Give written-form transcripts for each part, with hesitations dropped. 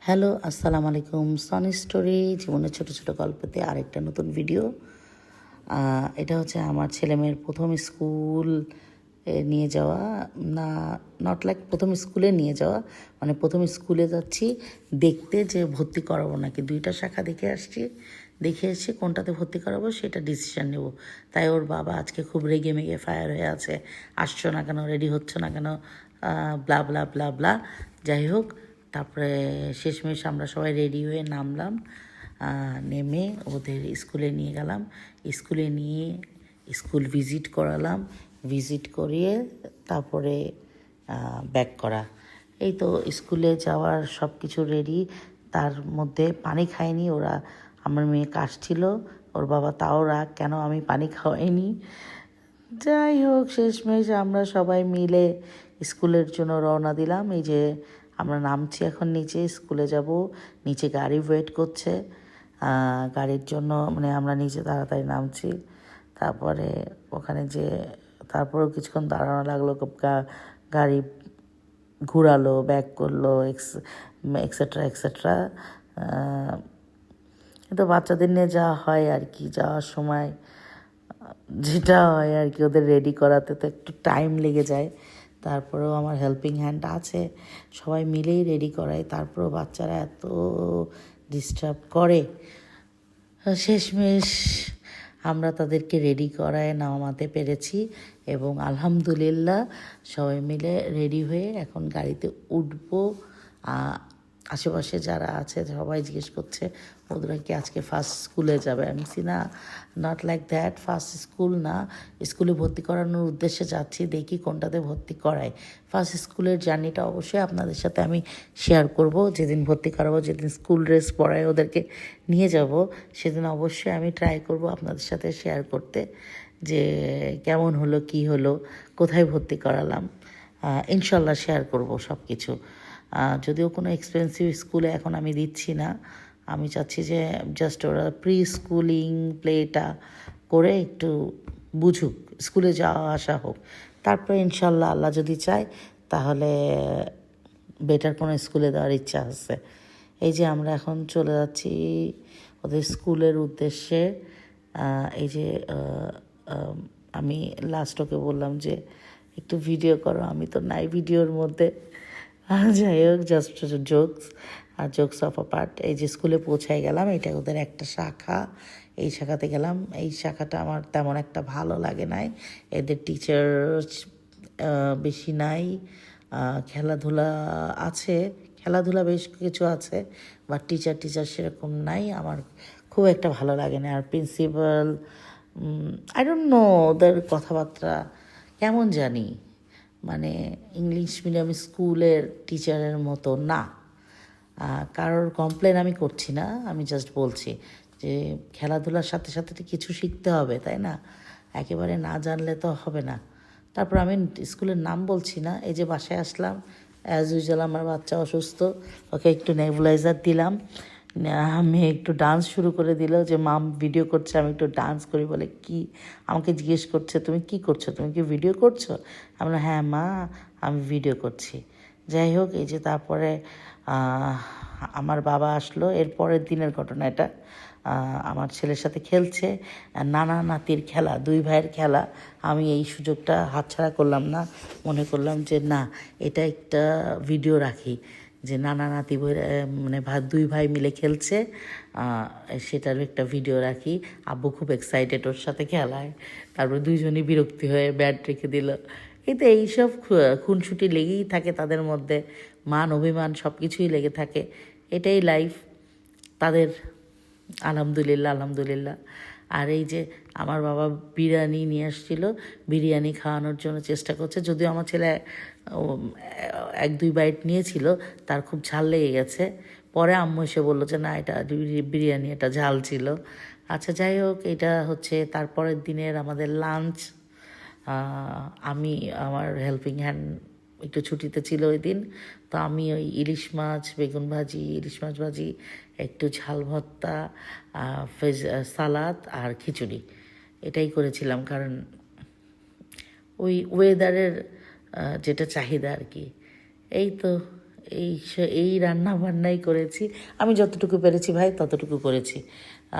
Hello, আসসালামু আলাইকুম। Sony story জীবনের ছোট ছোট গল্পতে আরেকটা নতুন ভিডিও। এটা হচ্ছে আমার ছেলেমেয়ের প্রথম স্কুল নিয়ে যাওয়া, না নট লাইক প্রথম স্কুলে নিয়ে যাওয়া, মানে প্রথম স্কুলে যাচ্ছি দেখতে যে ভর্তি করাবো নাকি। দুইটা শাখা দেখে আসছি, দেখে এসে কোনটাতে ভর্তি করাবো সেটা ডিসিশান নেব। তাই ওর বাবা আজকে খুব রেগে মেগে ফায়ার হয়ে আছে, আসছো না কেন, রেডি হচ্ছ না কেন, ব্লা ব্লা ব্লা ব্লা। যাই হোক, তারপরে শেষমেশ আমরা সবাই রেডি হয়ে নামলাম। নেমে ওদের স্কুলে নিয়ে গেলাম, স্কুলে নিয়ে স্কুল ভিজিট করালাম, ভিজিট করিয়ে তারপরে ব্যাক করা। এই তো স্কুলে যাওয়ার সব কিছু রেডি। তার মধ্যে পানি খায়নি ওরা, আমার মেয়ে কাশছিল, ওর বাবা তাও রাগ কেন আমি পানি খাওয়াইনি। যাই হোক, শেষমেশ আমরা সবাই মিলে স্কুলের জন্য রওনা দিলাম। এই যে আমরা নামছি এখন নিচে, স্কুলে যাব। নিচে গাড়ি ওয়েট করছে গাড়ির জন্য, মানে আমরা নিচে তাড়াতাড়ি নামছি। তারপরে ওখানে যে তারপরেও কিছুক্ষণ দাঁড়ানো লাগলো, গাড়ি ঘুরালো, ব্যাক করলো, এক্সেট্রা এক্সেট্রা। কিন্তু বাচ্চাদের নিয়ে যাওয়া হয় আর কি, যাওয়ার সময় যেটা হয় আর কি, ওদের রেডি করাতে তো একটু টাইম লেগে যায়। তারপরেও আমার হেল্পিং হ্যান্ড আছে, সবাই মিলেই রেডি করায়। তারপরেও বাচ্চারা এত ডিস্টার্ব করে। শেষমেশ আমরা তাদেরকে রেডি করায় নামাতে পেরেছি এবং আলহামদুলিল্লাহ সবাই মিলে রেডি হয়ে এখন গাড়িতে উঠবো। আশেপাশে যারা আছে সবাই জিজ্ঞেস করছে ওরা কি আজকে ফার্স্ট স্কুলে যাবে। আমি বলছি না, not like that, first school না, স্কুলে ভর্তি করানোর উদ্দেশ্যে যাচ্ছি, দেখি কোনটাতে ভর্তি করায়। ফার্স্ট স্কুলের জার্নিটা অবশ্যই আপনাদের সাথে আমি শেয়ার করব। যেদিন ভর্তি করাবো, যেদিন স্কুল ড্রেস পরায় ওদেরকে নিয়ে যাব, সেদিন অবশ্যই আমি ট্রাই করব আপনাদের সাথে শেয়ার করতে যে কেমন হলো, কি হলো, কোথায় ভর্তি করালাম। ইনশাল্লাহ শেয়ার করব সব কিছু। যদিও কোনো এক্সপেন্সিভ স্কুলে এখন আমি দিচ্ছি না, আমি চাচ্ছি যে জাস্ট ওরা প্রি স্কুলিং প্লেটা করে একটু বুঝুক, স্কুলে যাওয়া আসা হোক। তারপরে ইনশাল্লাহ আল্লাহ যদি চায় তাহলে বেটার কোনো স্কুলে দেওয়ার ইচ্ছা আছে। এই যে আমরা এখন চলে যাচ্ছি ওদের স্কুলের উদ্দেশ্যে। এই যে আমি লাস্ট ওকে বললাম যে একটু ভিডিও করো, আমি তো নাই ভিডিওর মধ্যে। যাই হোক, জাস্ট জোকস আর জোকস অফ আ পার্ট। এই যে স্কুলে পৌঁছায় গেলাম, এটা ওদের একটা শাখা, এই শাখাতে গেলাম। এই শাখাটা আমার তেমন একটা ভালো লাগে নাই, এদের টিচার বেশি নাই। খেলাধুলা আছে, খেলাধুলা বেশ কিছু আছে, বাট টিচার সেরকম নাই, আমার খুব একটা ভালো লাগে না। আর প্রিন্সিপাল, আই ডোন্ট নো, ওদের কথাবার্তা কেমন জানি, মানে ইংলিশ মিডিয়াম স্কুলের টিচারের মতো না। কারোর কমপ্লেন আমি করছি না, আমি জাস্ট বলছি যে খেলাধুলার সাথে সাথে কিছু শিখতে হবে, তাই না? একেবারে না জানলে তো হবে না। তারপর আমি স্কুলের নাম বলছি না। এই যে বাসায় আসলাম, অ্যাজ ইউজুয়াল আমার বাচ্চা অসুস্থ, ওকে একটু নেবুলাইজার দিলাম, আমি একটু ডান্স শুরু করে দিল যে মাম ভিডিও করছে, আমি একটু ডান্স করি বলে কি, আমাকে জিজ্ঞেস করছে তুমি কি করছো, তুমি কি ভিডিও করছো? আমরা হ্যাঁ মা, আমি ভিডিও করছি। যাই হোক, এই যে তারপরে আমার বাবা আসলো, এর পরের দিনের ঘটনা এটা। আমার ছেলের সাথে খেলছে, নানা নাতির খেলা, দুই ভাইয়ের খেলা। আমি এই সুযোগটা হাতছাড়া করলাম না, মনে করলাম যে না, এটা একটা ভিডিও রাখি, যে নানা নাতি মানে দুই ভাই মিলে খেলছে, সেটারও একটা ভিডিও রাখি। আব্বু খুব এক্সাইটেড ওর সাথে খেলায়, তারপর দুইজনই বিরক্তি হয়ে ব্যাট রেখে দিল। কিন্তু এইসব খুনসুটি লেগেই থাকে তাদের মধ্যে, মান অভিমান সব কিছুই লেগে থাকে, এটাই লাইফ তাদের। আলহামদুলিল্লাহ আলহামদুলিল্লাহ। আর এই যে আমার বাবা বিরিয়ানি নিয়ে আসছিল, বিরিয়ানি খাওয়ানোর জন্য চেষ্টা করছে, যদিও আমার ছেলে এক দুই বাইট নিয়েছিল, তার খুব ঝাল লেগে গেছে। পরে আম্মু এসে বললো যে না, এটা বিরিয়ানি, এটা ঝাল ছিল। আচ্ছা যাই হোক, এটা হচ্ছে তারপরের দিনের আমাদের লাঞ্চ। আমি আমার হেল্পিং হ্যান্ড একটু ছুটিতে ছিল ওই দিন, তো আমি ওই ইলিশ মাছ বেগুন ভাজি, ইলিশ মাছ ভাজি, একটু ঝাল ভর্তা, সালাদ আর খিচুড়ি, এটাই করেছিলাম। কারণ ওই ওয়েদারের যেটা চাহিদা আর কি। এই তো এই রান্না বান্নাই করেছি। আমি যতটুকু পেরেছি ভাই ততটুকু করেছি,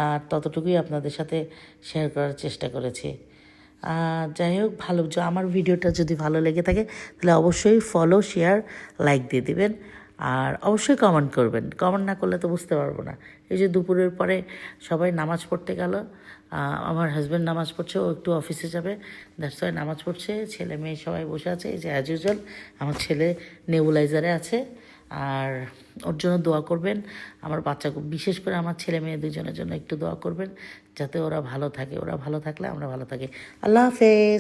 আর ততটুকুই আপনাদের সাথে শেয়ার করার চেষ্টা করেছি। যাই হোক, আমার ভিডিওটা যদি ভালো লেগে থাকে তাহলে অবশ্যই ফলো, শেয়ার, লাইক দিয়ে দিবেন। আর অবশ্যই কমেন্ট করবেন, কমেন্ট না করলে তো বুঝতে পারবো না। এই যে দুপুরের পরে সবাই নামাজ পড়তে গেল, আমার হাজব্যান্ড নামাজ পড়ছে, ও একটু অফিসে যাবে, দ্যাটস ওয়াই নামাজ পড়ছে। ছেলে মেয়ে সবাই বসে আছে, এই যে অ্যাজ ইউজুয়াল আমার ছেলে নেবুলাইজারে আছে। আর ওর জন্য দোয়া করবেন, আমার বাচ্চা, বিশেষ করে আমার ছেলে মেয়ে দুজনের জন্য একটু দোয়া করবেন, যাতে ওরা ভালো থাকে। ওরা ভালো থাকলে আমরা ভালো থাকি। আল্লাহ হাফেজ।